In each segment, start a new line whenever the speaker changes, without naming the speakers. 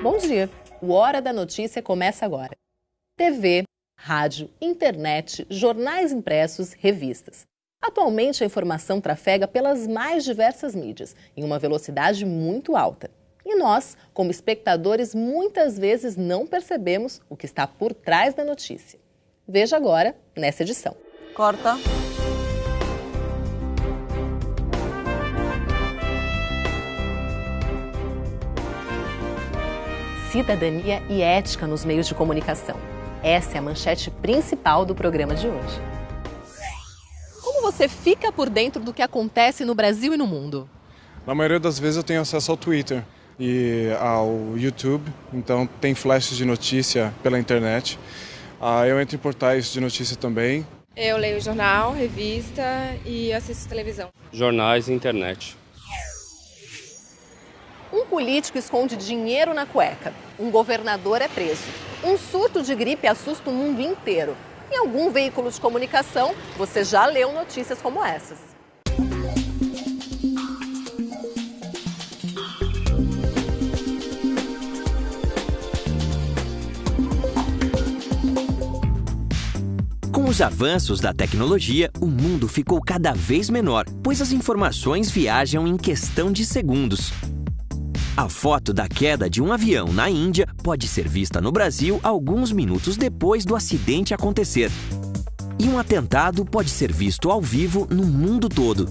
Bom dia! O Hora da Notícia começa agora. TV, rádio, internet, jornais impressos, revistas. Atualmente a informação trafega pelas mais diversas mídias, em uma velocidade muito alta. E nós, como espectadores, muitas vezes não percebemos o que está por trás da notícia. Veja agora nessa edição.
Corta.
Cidadania e ética nos meios de comunicação. Essa é a manchete principal do programa de hoje. Como você fica por dentro do que acontece no Brasil e no mundo?
Na maioria das vezes eu tenho acesso ao Twitter e ao YouTube, então tem flashes de notícia pela internet. Eu entro em portais de notícia também.
Eu leio jornal, revista e assisto televisão.
Jornais e internet.
Um político esconde dinheiro na cueca. Um governador é preso. Um surto de gripe assusta o mundo inteiro. Em algum veículo de comunicação, você já leu notícias como essas.
Com os avanços da tecnologia, o mundo ficou cada vez menor, pois as informações viajam em questão de segundos. A foto da queda de um avião na Índia pode ser vista no Brasil alguns minutos depois do acidente acontecer. E um atentado pode ser visto ao vivo no mundo todo.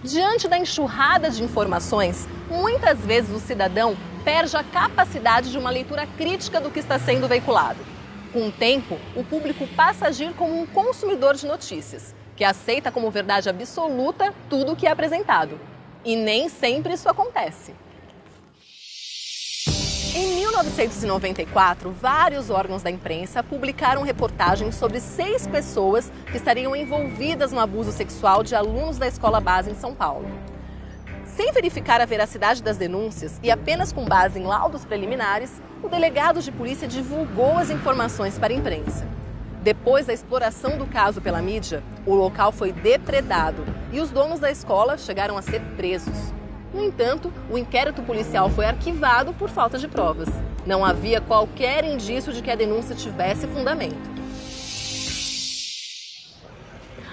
Diante da enxurrada de informações, muitas vezes o cidadão perde a capacidade de uma leitura crítica do que está sendo veiculado. Com o tempo, o público passa a agir como um consumidor de notícias, que aceita como verdade absoluta tudo o que é apresentado. E nem sempre isso acontece. Em 1994, vários órgãos da imprensa publicaram reportagens sobre 6 pessoas que estariam envolvidas no abuso sexual de alunos da escola base em São Paulo. Sem verificar a veracidade das denúncias e apenas com base em laudos preliminares, o delegado de polícia divulgou as informações para a imprensa. Depois da exploração do caso pela mídia, o local foi depredado e os donos da escola chegaram a ser presos. No entanto, o inquérito policial foi arquivado por falta de provas. Não havia qualquer indício de que a denúncia tivesse fundamento.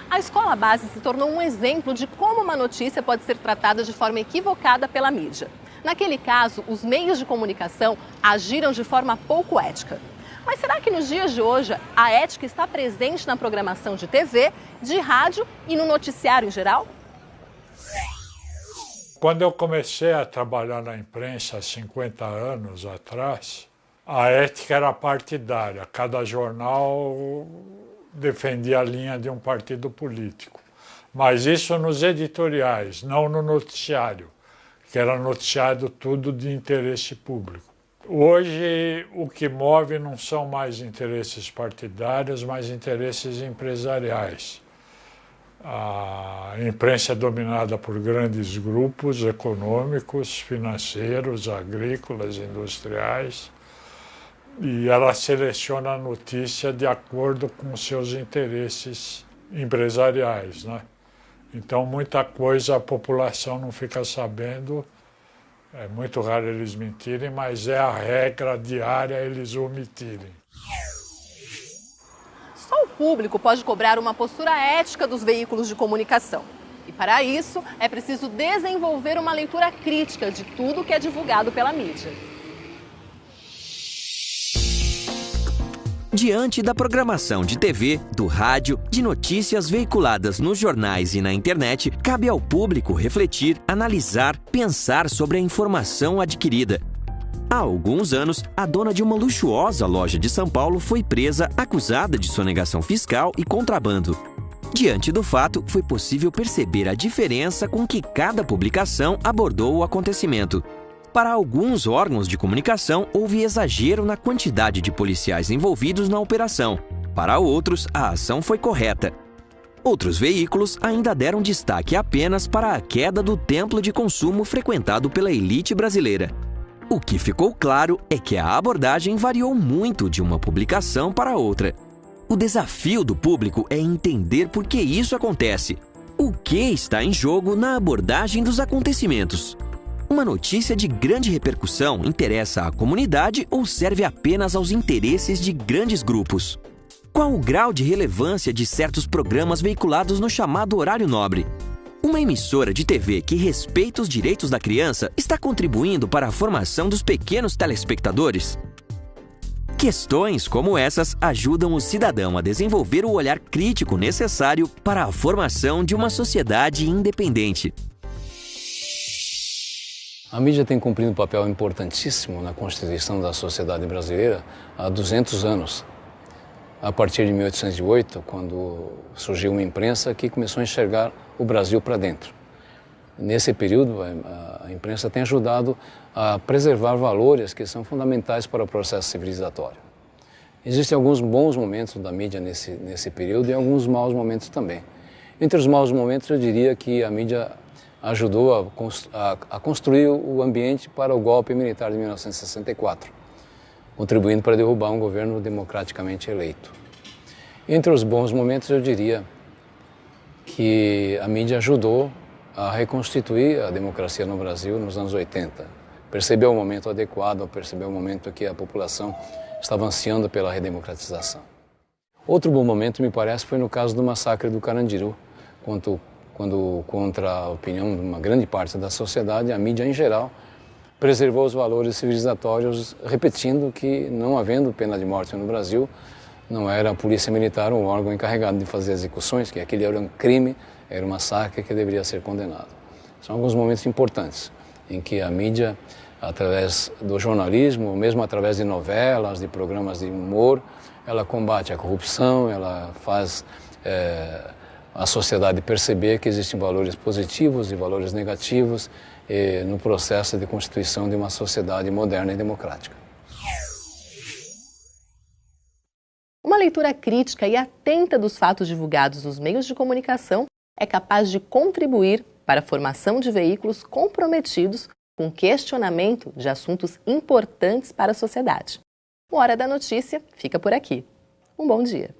A escola base se tornou um exemplo de como uma notícia pode ser tratada de forma equivocada pela mídia. Naquele caso, os meios de comunicação agiram de forma pouco ética. Mas será que nos dias de hoje a ética está presente na programação de TV, de rádio e no noticiário em geral?
Quando eu comecei a trabalhar na imprensa há 50 anos atrás, a ética era partidária. Cada jornal defendia a linha de um partido político. Mas isso nos editoriais, não no noticiário, que era noticiado tudo de interesse público. Hoje, o que move não são mais interesses partidários, mas interesses empresariais. A imprensa é dominada por grandes grupos econômicos, financeiros, agrícolas, industriais, e ela seleciona a notícia de acordo com seus interesses empresariais, né? Então, muita coisa a população não fica sabendo. É muito raro eles mentirem, mas é a regra diária eles omitirem.
Só o público pode cobrar uma postura ética dos veículos de comunicação. E para isso, é preciso desenvolver uma leitura crítica de tudo que é divulgado pela mídia.
Diante da programação de TV, do rádio, de notícias veiculadas nos jornais e na internet, cabe ao público refletir, analisar, pensar sobre a informação adquirida. Há alguns anos, a dona de uma luxuosa loja de São Paulo foi presa, acusada de sonegação fiscal e contrabando. Diante do fato, foi possível perceber a diferença com que cada publicação abordou o acontecimento. Para alguns órgãos de comunicação, houve exagero na quantidade de policiais envolvidos na operação. Para outros, a ação foi correta. Outros veículos ainda deram destaque apenas para a queda do templo de consumo frequentado pela elite brasileira. O que ficou claro é que a abordagem variou muito de uma publicação para outra. O desafio do público é entender por que isso acontece. O que está em jogo na abordagem dos acontecimentos? Uma notícia de grande repercussão interessa à comunidade ou serve apenas aos interesses de grandes grupos? Qual o grau de relevância de certos programas veiculados no chamado horário nobre? Uma emissora de TV que respeita os direitos da criança está contribuindo para a formação dos pequenos telespectadores? Questões como essas ajudam o cidadão a desenvolver o olhar crítico necessário para a formação de uma sociedade independente.
A mídia tem cumprido um papel importantíssimo na constituição da sociedade brasileira há 200 anos. A partir de 1808, quando surgiu uma imprensa que começou a enxergar o Brasil para dentro. Nesse período, a imprensa tem ajudado a preservar valores que são fundamentais para o processo civilizatório. Existem alguns bons momentos da mídia nesse período e alguns maus momentos também. Entre os maus momentos, eu diria que a mídia ajudou a construir o ambiente para o golpe militar de 1964, contribuindo para derrubar um governo democraticamente eleito. Entre os bons momentos, eu diria que a mídia ajudou a reconstituir a democracia no Brasil nos anos 80. Percebeu o momento adequado, percebeu o momento que a população estava ansiando pela redemocratização. Outro bom momento, me parece, foi no caso do massacre do Carandiru, quando, contra a opinião de uma grande parte da sociedade, a mídia em geral preservou os valores civilizatórios, repetindo que, não havendo pena de morte no Brasil, não era a polícia militar um órgão encarregado de fazer execuções, que aquele era um crime, era um massacre que deveria ser condenado. São alguns momentos importantes em que a mídia, através do jornalismo, mesmo através de novelas, de programas de humor, ela combate a corrupção, ela faz a sociedade perceber que existem valores positivos e valores negativos no processo de constituição de uma sociedade moderna e democrática.
Uma leitura crítica e atenta dos fatos divulgados nos meios de comunicação é capaz de contribuir para a formação de veículos comprometidos com questionamento de assuntos importantes para a sociedade. O Hora da Notícia fica por aqui. Um bom dia.